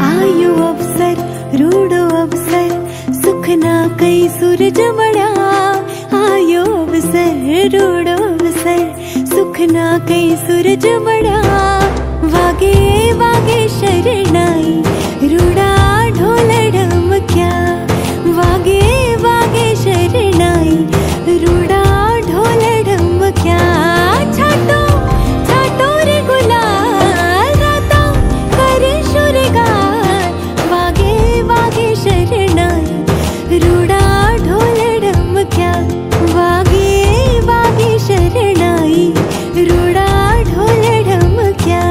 आयो अवसर रूड़ो अवसर सुखना कई सूरज मड़ा। आयो अवसर रूड़ो अवसर सुखना कई सूरज मड़ा। वागे वागे शरणाई रूड़ा ढोल ढमक्या। वागे वागे शरणाई रूड़ा ढोल ढमक्या। छाटो छाटो रे गुलाल राता करे शुरगार। वागे वागे शरणाई रूड़ा ढोल ढमक्या। वागे वागे शरणाई रूड़ा ढोल ढमक्या।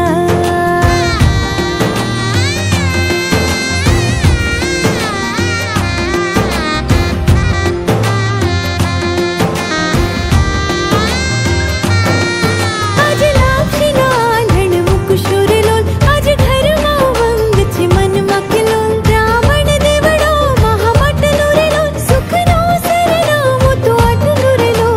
आज लापशी नांधण मुकुशोर लोल। आज घर वंग छे मन मकलोल। रावण देवड़ो महामटलो रे लोल। सुखनो सरनामो तो आटलो रे लोल।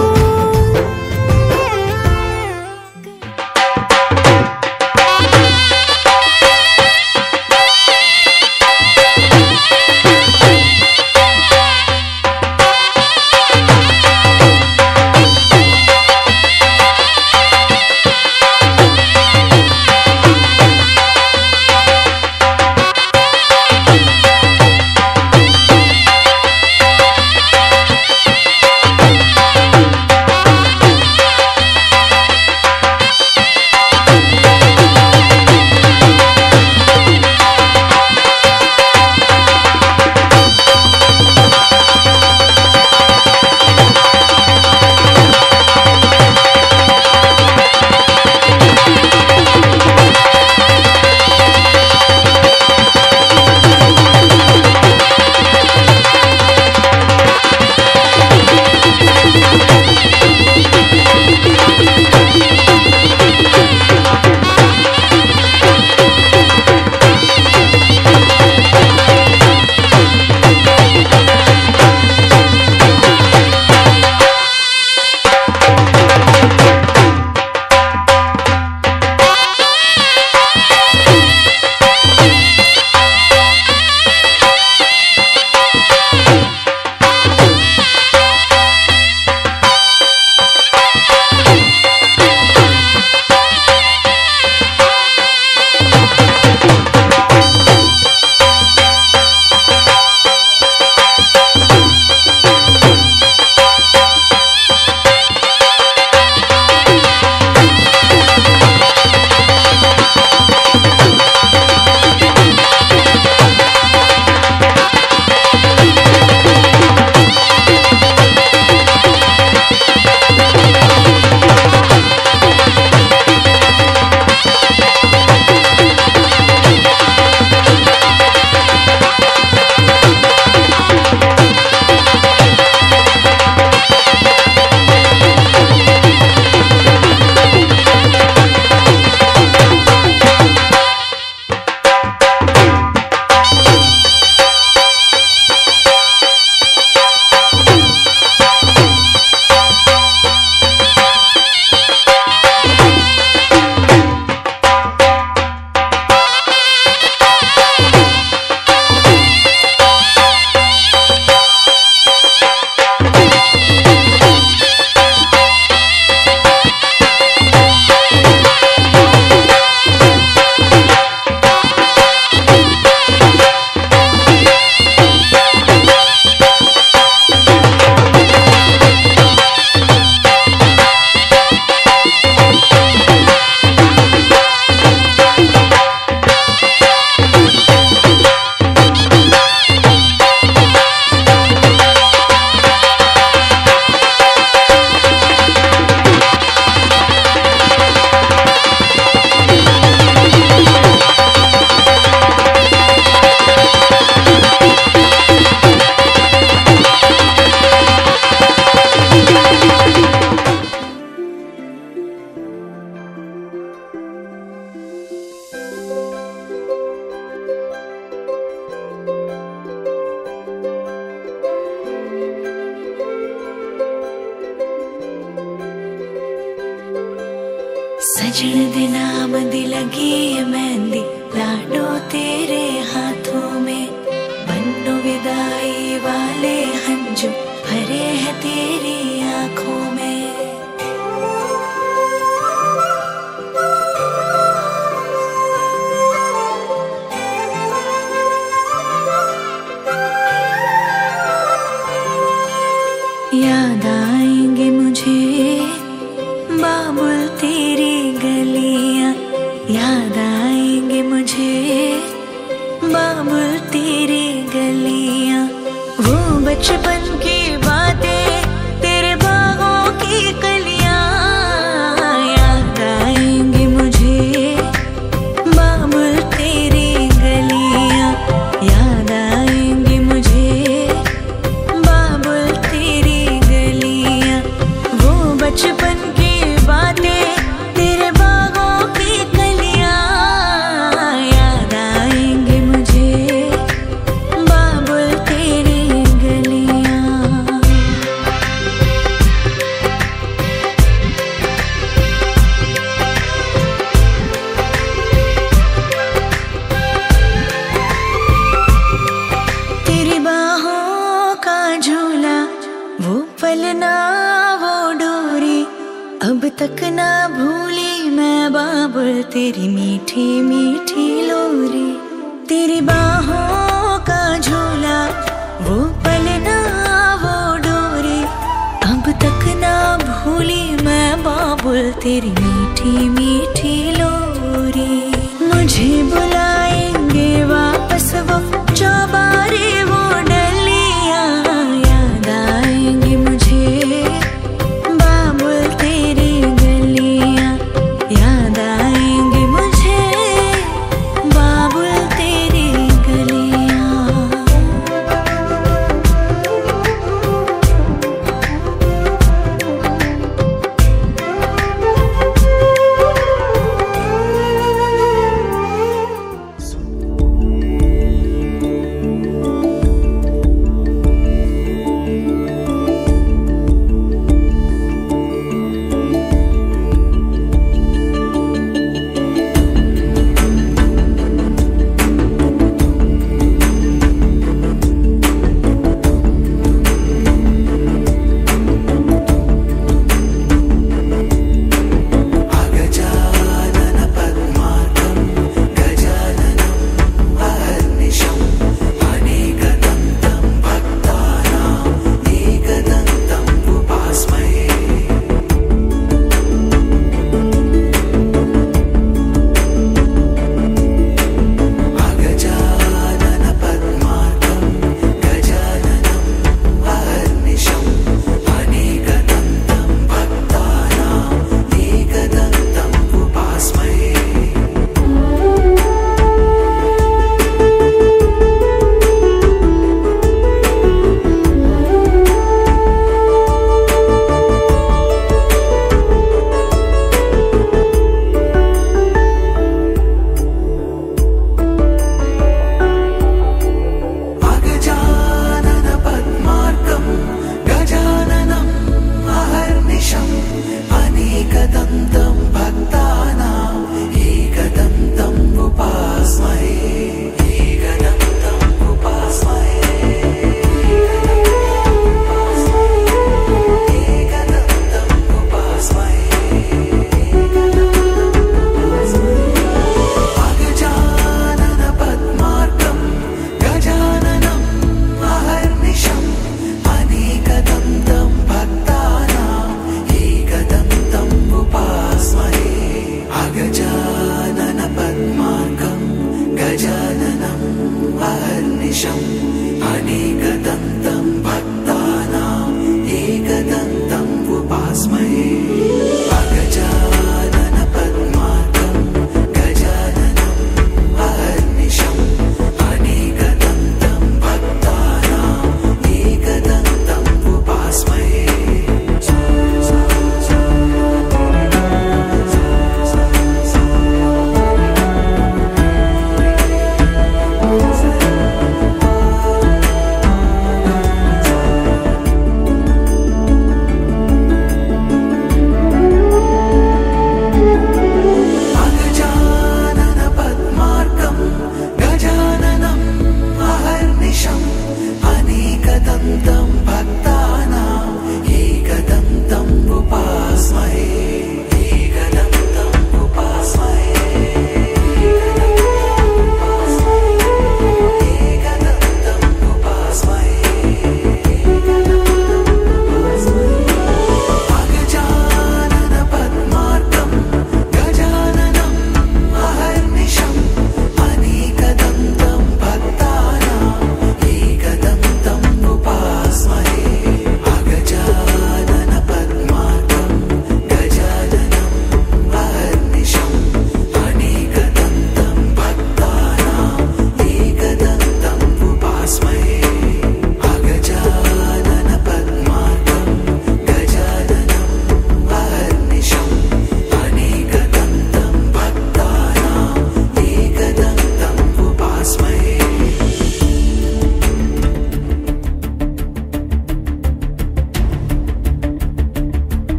सजन दे नाम दी लगी है मेहंदी लाडो तेरे हाथ। बचपन की बातें, तेरे बागों की कलियां याद आएंगी मुझे, बाबुल तेरी गलियां याद आएंगी मुझे, बाबुल तेरी गलियां। वो बचपन की बातें, तेरे बागों की कलियां याद आएंगी मुझे, बाबुल तेरी गलियां। तेरी बाहों का झूला, वो पलना वो डोरी, अब तक ना भूली मैं बाबुल तेरी मीठी मीठी लोरी। तेरी बाहों का झूला, वो पलना वो डोरी, अब तक ना भूली मैं बाबुल तेरी मीठी मीठी लोरी। मुझे बुलाएंगे वापस वो चौबारे वो डलियां याद आएंगी मुझे, बाबुल तेरी गलियां याद आएंगी मुझे, बाबुल तेरी गलियां।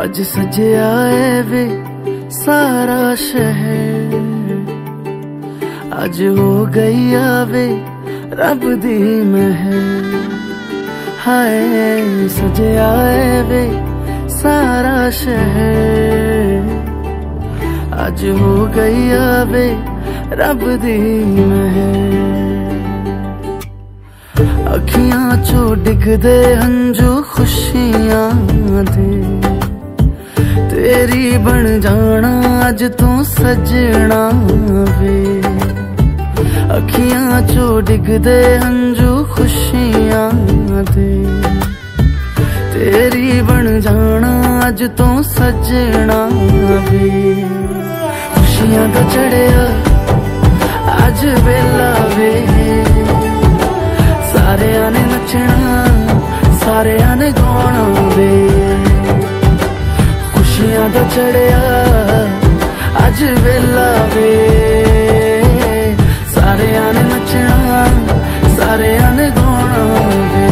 आज सजया है वे सारा शहर, आज हो गई आवे रब दी महर। हाय सजया है वे सारा शहर, आज हो गई आवे रब दी महर। अखियां चो डिगदे हंजू खुशियां दे, तेरी बन जाना अज तू सजना वे। अखियां चो डिगदे हंजू खुशियां दे, तेरी बन जाना अज तू सजना वे। खुशियां दा चढ़िया अज वेला वे, सारे ने नचना सारे ने गाना वे। खुशियां दा चढ़िया अज वेला वे, सारे ने नचना सारे ने गाना वे।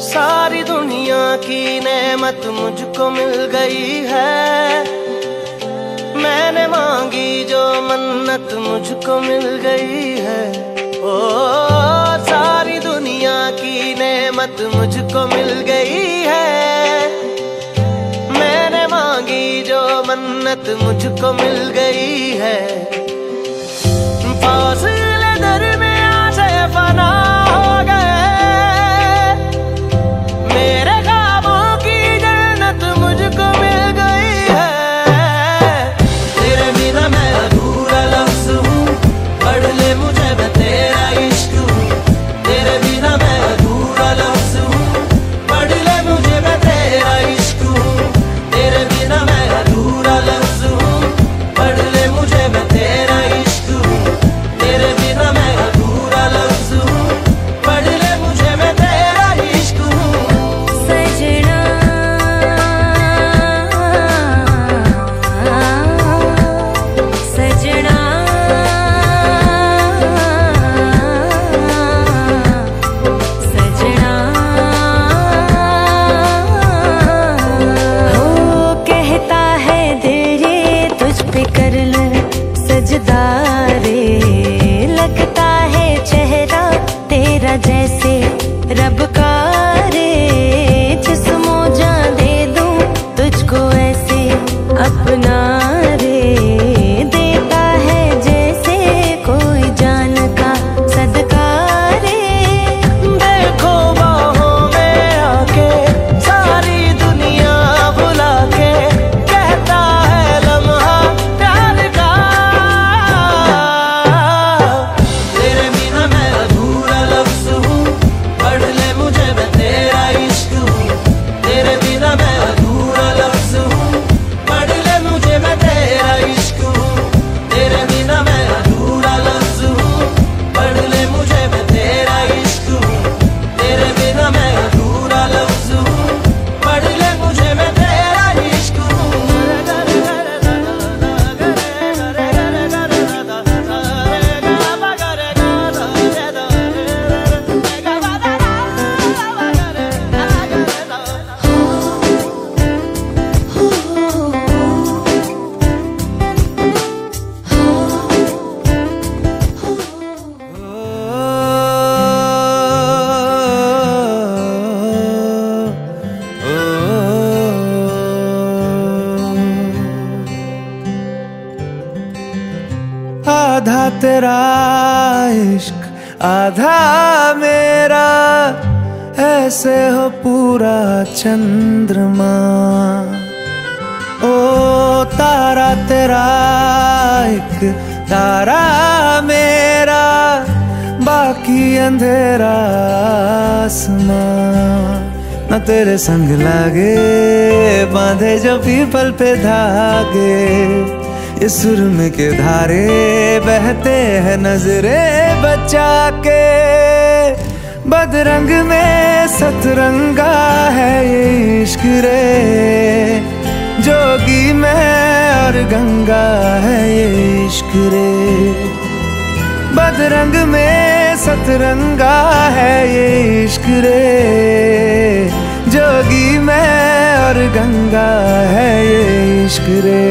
सारी दुनिया की नेमत मुझको मिल गई है, मैंने मांगी जो मन्नत मुझको मिल गई है, ओ सारी दुनिया की नेमत मुझको मिल गई है। मैंने मांगी जो मन्नत मुझको मिल गई है। फासले दरमियां से फना हो गए, मेरे ख्वाबों की जन्नत मुझको मिल गई है। तेरे बिना मैं अधूरा लफ्ज़ हूँ, पढ़ ले मुझे मैं तेरा इश्क हूँ। तेरे बिना मैं अधूरा लफ्ज़ हूँ, पढ़ ले मुझे मैं तेरा इश्क हूँ। तेरे बिना मैं अधूरा लफ्ज़ हूँ, पढ़ ले मुझे मैं तेरा इश्क हूँ। तेरे बिना मैं अधूरा लफ्ज़ हूँ, पढ़ ले मुझे मैं तेरा इश्क हूँ। सजना सजना सजना हो कहता है दिल ये तुझ पे कर लूं सजदा रे। लगता है चेहरा तेरा जैसे रब का रे। जिस्मो जान दे दूं तुझको ऐसे अपना रे। देता है जैसे कोई जान का सदका रे। देखो बाहों में आके सारी दुनिया बुला के, कहता है लम्हा प्यार का। तेरे बिना मैं अधूरा लफ्ज़ हूँ, पढ़ ले मुझे मैं तेरा इश्क हूँ। तेरे बिना मैं अधूरा लफ्ज़ हूँ, पढ़ ले मुझे मैं तेरा इश्क हूँ। तेरे बिना मैं अधूरा लफ्ज़ हूँ, पढ़ ले मुझे मैं तेरा इश्क हूँ। तेरे बिना मैं अधूरा लफ्ज़ हूँ, पढ़ ले मुझे मैं तेरा इश्क हूँ। आधा तेरा इश्क आधा मेरा, ऐसे हो पूरा चंद्रमा। ओ तारा तेरा एक तारा मेरा, बाकी अंधेरा आसमां। न तेरे संग लागे बांधे जो पीपल पे धागे, ये सुरमे के धारे बहते हैं नजरे बचा के। बदरंग में सतरंगा है ये इश्क रे। जोगी में और गंगा है ये इश्क रे। बदरंग में सतरंगा है ये इश्क रे। जोगी में और गंगा है ये इश्क रे।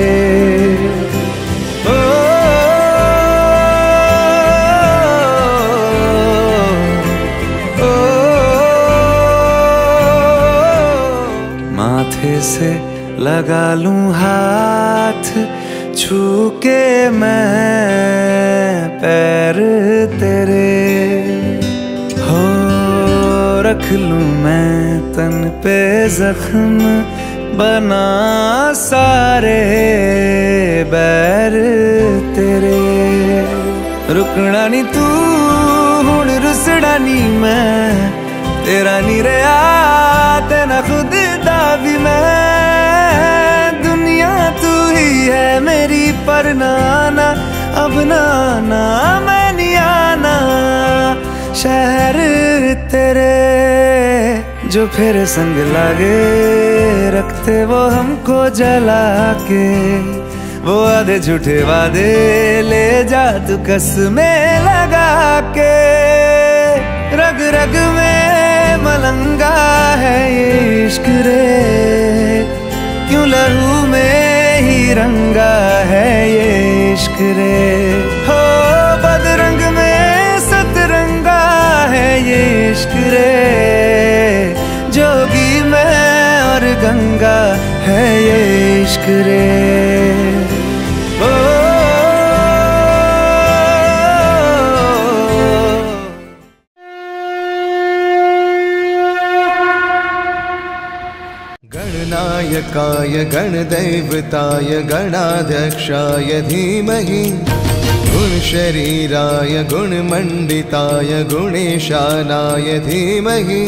माथे से लगा लूं हाथ, छू के मैं पैर तेरे। हो रख लूं मैं तन पे जख्म, बना सारे बैर तेरे। रुकना नी तू हुण रुसड़ा नी मैं, तेरा नी रहा तेना खुद दा भी मैं। दुनिया तू ही है मेरी पर नाना, अब नाना मैं नहीं आना। शहर तेरे जो फिर संग लागे, रखते वो हमको जला के। वो आधे झूठे वादे ले जा तू कसमें लगा के। रग रग में मलंगा है ये इश्क रे, क्यों लहू में ही तिरंगा है ये इश्क रे। हो बदरंग में सतरंगा है ये इश्क रे। जोगी मैं और गंगा है ये इश्क रे। गणनायकाय गणदैवताय गणाध्यक्षाय धीमहि गुणशरीराय गुणमण्डिताय गुणेशानाय धीमहि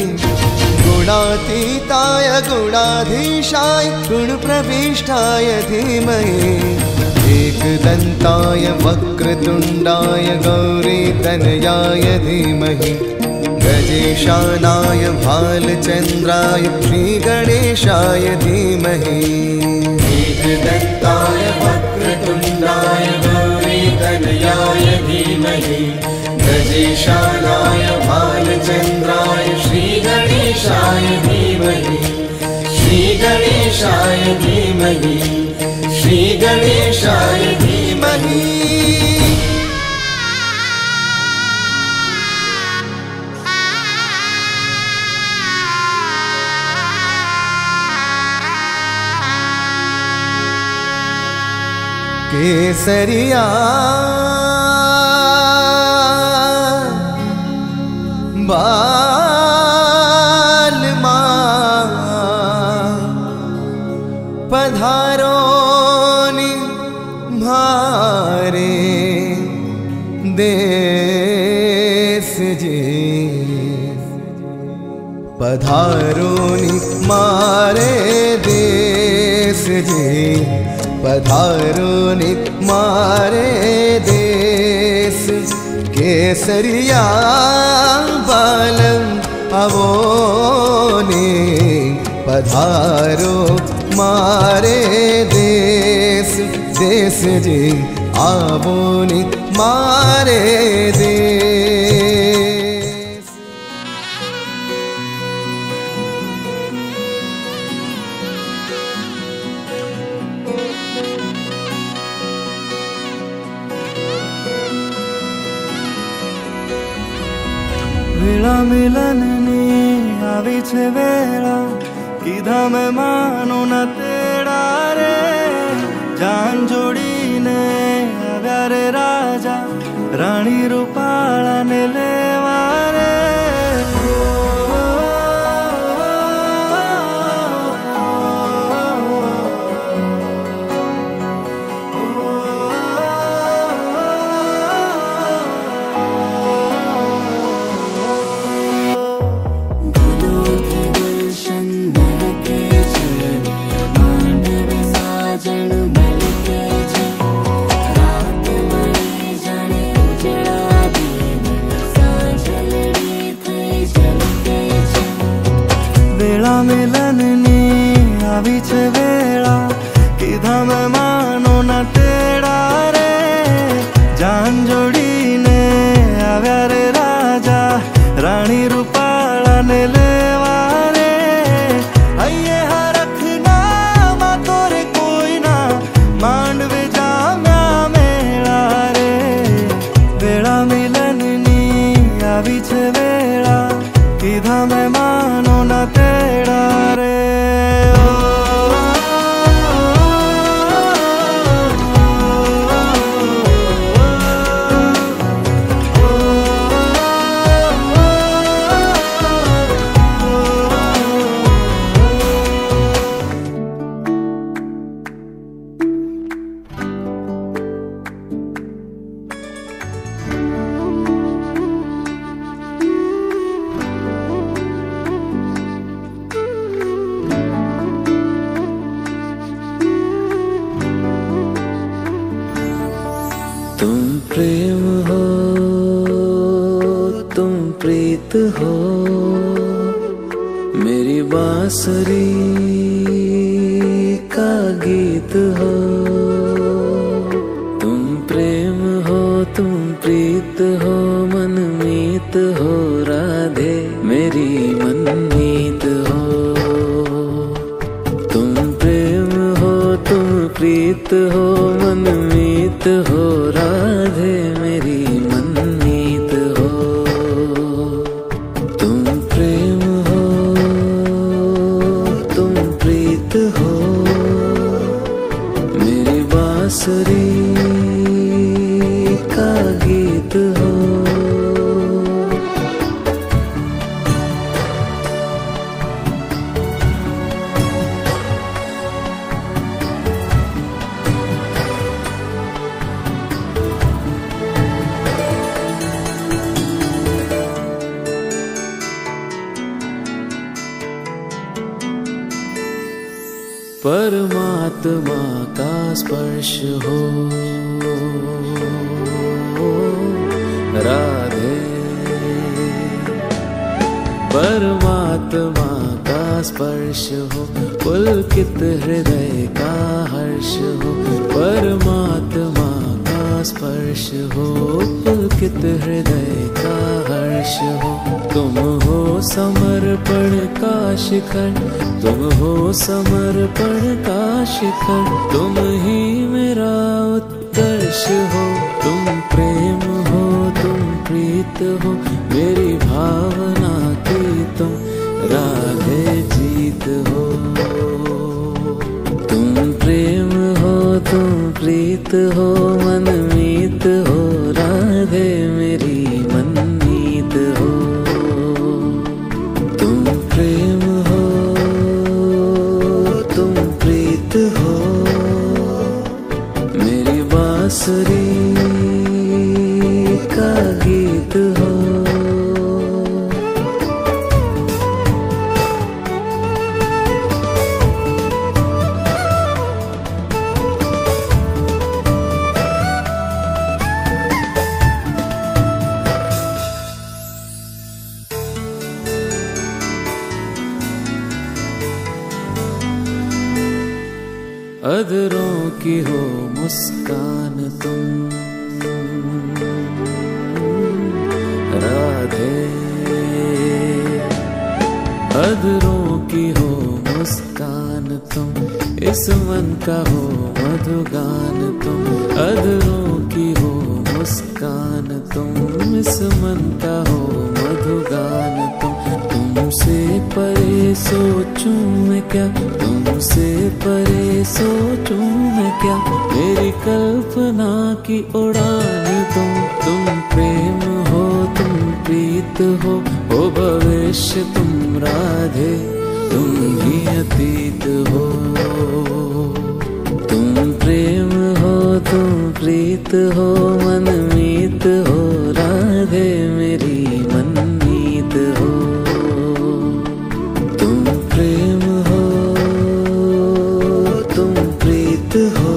गुणातीताय गुणाधीशाय गुणप्रविष्टाय धीमहि एकदन्ताय वक्रतुण्डाय गौरीतनयाय धीमहि गजेशानाय भालचन्द्राय श्रीगणेशाय धीमहि एकदन्ताय वक्रतुण्डाय गौरीतनयाय धीमहि गजेशानाय भालचन्द्राय श्रीगणेशाय धीमहि श्रीगणेशाय धीमहि श्रीगणेशाय धीमहि। केसरिया बालमा पधारो नि भारे देश जी पधारो नि मारे देश जी पधारो नि मारे देश केसरिया बालम आवो ने पधारो मारे देश देश जी आवो नि मारे देश। वेला मिलननी आवी छे वेला कीधा में मानो न तेड़ा रे। जान जोड़ीने आव्या रे राजा राणी रूपाळा ने लेवा रे। वेला मिलननी आवी छे वेला कीधा में मानो न तेड़ा रे। जान जोड़ीने आव्या रे राजा राणी रूपाळा ने लेवा रे। अये हरखना मा तोरे कोई ना मांडवे जाम्या मेला रे। वेला मिलननी आवी छे वेला कीधा में मानो न तेड़ा रे। तुम प्रेम हो तुम प्रीत हो मेरी बांसुरी का गीत हो। तुम प्रेम हो तुम प्रीत हो मनमीत हो राधे मेरी मनमीत हो। तुम प्रेम हो तुम प्रीत हो मनमीत हो, राधे मेरी मनमीत हो। तुम प्रेम हो तुम प्रीत हो, मेरी बांसुरी का गीत हो। परमात्मा का स्पर्श हो राधे, परमात्मा का स्पर्श हो, पुलकित हृदय का हर्ष हो। परमात्मा का स्पर्श हो, पुलकित हृदय का हर्ष हो। तुम हो समर्पण का शिखर, तुम हो समर्पण का शिखर, तुम ही मेरा उत्कर्ष हो। तुम प्रेम हो तुम प्रीत हो, मेरी भावना की तुम राधे जीत हो। तुम प्रेम हो तुम प्रीत हो, मनमीत हो, राधे मेरी मनमीत हो। तुम प्रेम हो तुम प्रीत हो, मेरी बांसुरी का गीत हो। अधरों की हो मुस्कान तुम राधे, अधरों की हो मुस्कान तुम, इस मन का हो मधुगान तुम। अधरों की हो मुस्कान तुम, इस मन का हो मधुगान तुम। तुमसे परे सोचूं मैं क्या, तुमसे परे सोचूं मैं क्या, मेरी कल्पना की उड़ान तुम। तुम प्रेम हो तुम प्रीत हो भविष्य तुम राधे, तुम ही अतीत हो। तुम प्रेम हो तुम प्रीत हो, मनमीत हो, राधे मेरी मनमीत हो। तुम प्रेम हो तुम प्रीत हो,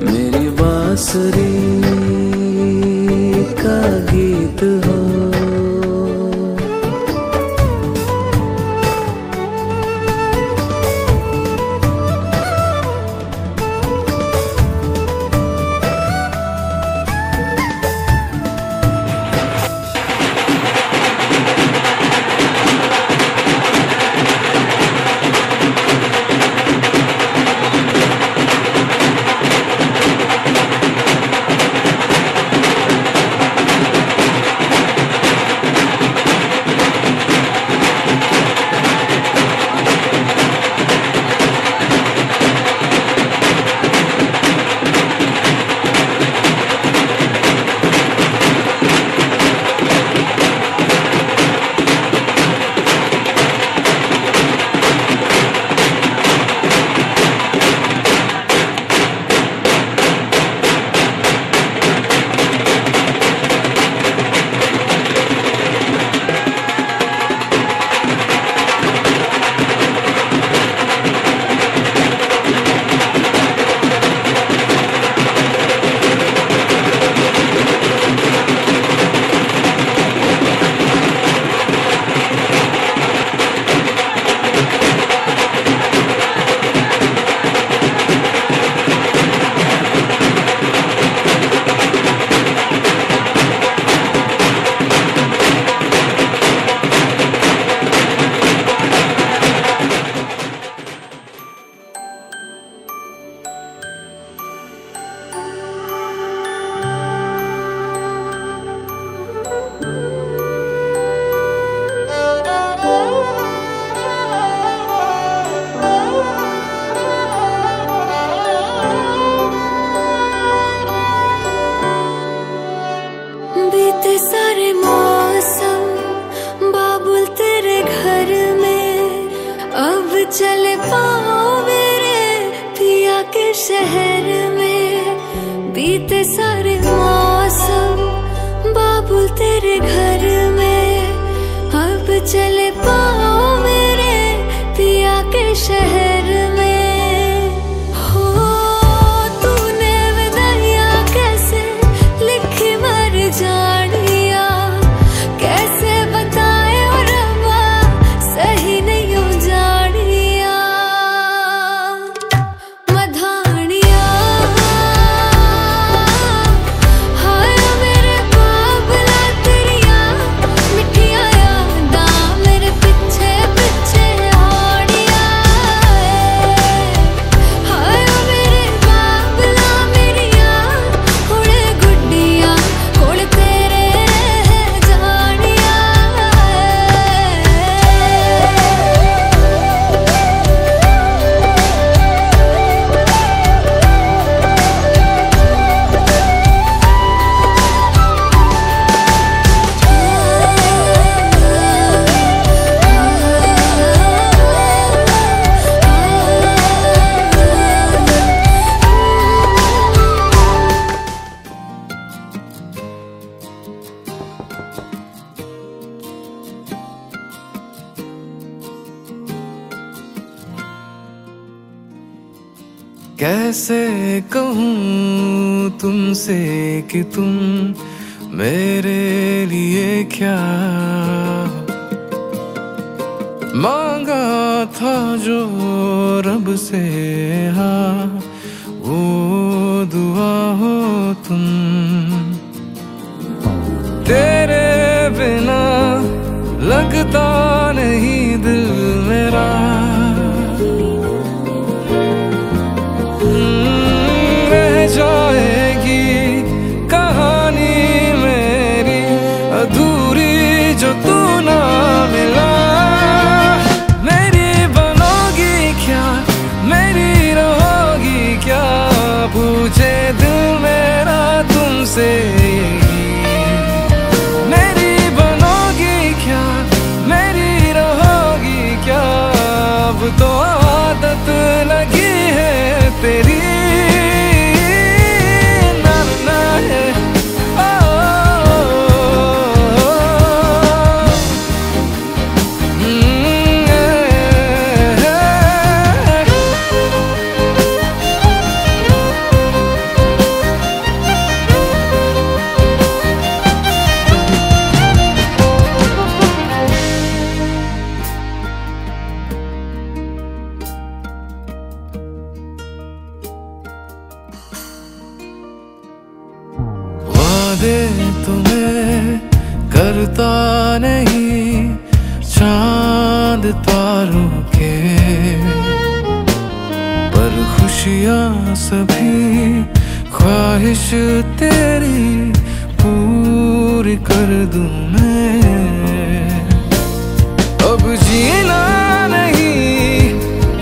मेरी बांसुरी का गीत हो। बीते सारे मौसम बाबुल तेरे घर में, अब चले पाओ मेरे पिया के शहर में। बीते सारे मौसम बाबुल तेरे घर में, अब चले पाओ मेरे पिया के शहर में। हो तूने विदाइयां कैसे लिखी मर जानिया, कैसे बताए और अम्मा सही नहीं हो जानिया। मधानिया हाय मेरे बाबला तेरिया मिठिया यादा मेरे पीछे पीछे आड़िया। हाय मेरे बाबला मेरिया हुणे गुड्डिया कोल तेरे जानिया। कैसे कहूँ तुमसे कि तुम मेरे लिए क्या मांगा था जो रब से, हाँ वो दुआ हो तुम। तेरे बिना लगता नहीं दिल मेरा, रह जाएगी कहानी मेरी अधूरी जो तू ना मिला। मेरी बनोगी क्या, मेरी रहोगी क्या, पूछे दिल मेरा तुमसे यही। मेरी बनोगी क्या, मेरी रहोगी क्या, अब तो आदत लगी है तेरी। वादे तुम्हें करता नहीं चांद तारों के, पर खुशियां सभी ख्वाहिश तेरी पूरी कर दूं मैं। अब जीना नहीं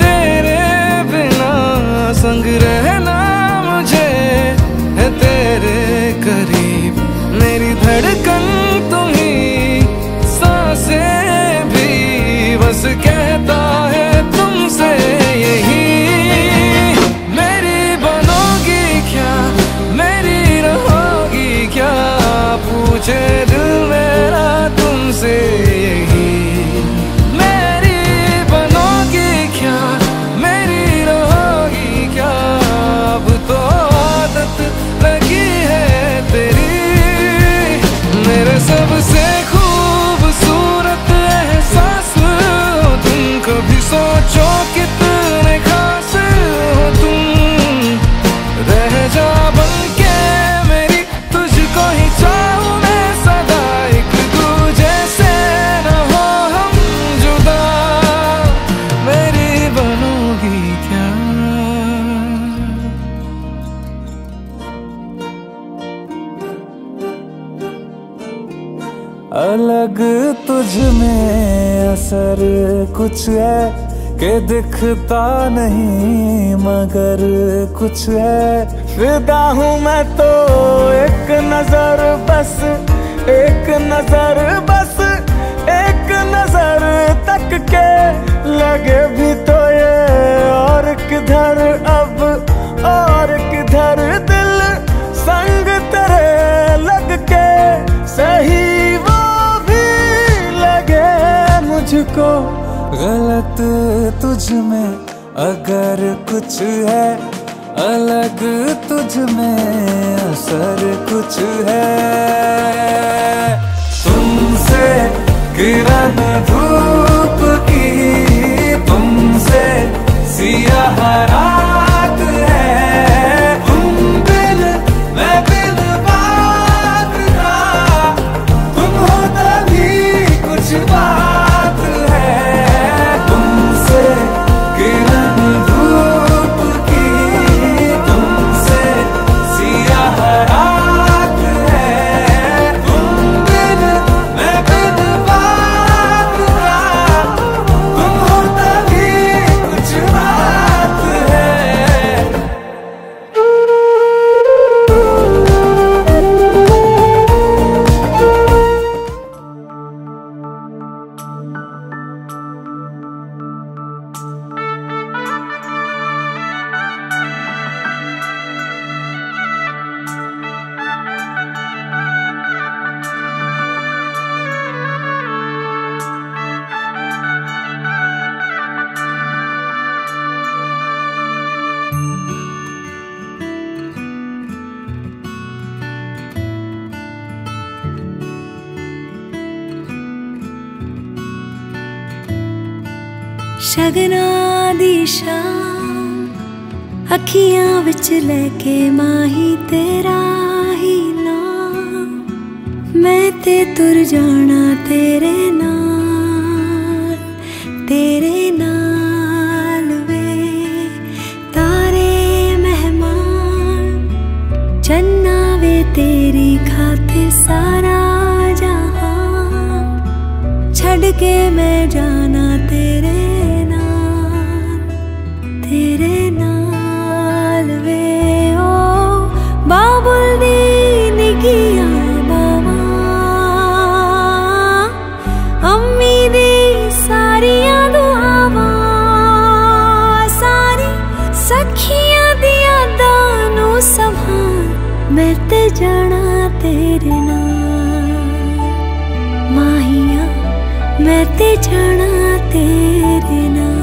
तेरे बिना, संग रहना मुझे है तेरे करीब। मेरी धड़कन तुम ही, सांसें भी बस कहता है तुमसे यही। मेरी बनोगी क्या, मेरी रहोगी क्या, पूछे दिल मेरा तुमसे यही। मेरी बनोगी क्या, मेरी रहोगी क्या, अब तो आदत लगी है तेरी। मेरे सबसे खूबसूरत एहसास हो तुम, कभी सोचो कितने खास हो तुम। रह जा बनके मेरी, तुझको ही चाहूं मैं सदा, एक दूजे से न हो हम जुदा। मेरी बनोगी क्या। अलग तुझ में असर कुछ है कि दिखता नहीं, मगर कुछ है फिदा हूँ मैं तो एक नजर बस, एक नजर बस, एक नजर तक के लगे भी तो ये और किधर अब, और किधर दिल संग तेरे लग के सही वो भी लगे मुझको। गलत तुझ में अगर कुछ है, अलग तुझ में असर कुछ है। तुमसे किरण धूप की, तुमसे सियाह रात है। तुम बिन मैं बिन बात का, तुम हो तभी कुछ बात है। तुमसे किरण धूप की, तुमसे सियाह रात है। तुम बिन मैं बिन बात का, तुम हो तभी कुछ बात है। शगना दी शाम अखियां विच लेके माही तेरा ही नाम, मैं ते तुर जाना तेरे नाल, तेरे नाल वे। तारे मेहमान चन्ना वे तेरी खातिर सारा जहां, छड़ के मैं जाना तेरे तेरे नाल वे। ओ बाबुल दी निगियां बावां, अम्मी दी सारियां दुआवां, सारी सखियां दी यादां नू संभाल, मैं ते जाना तेरे नाल। माहिया मैं ते जाना तेरे नाल।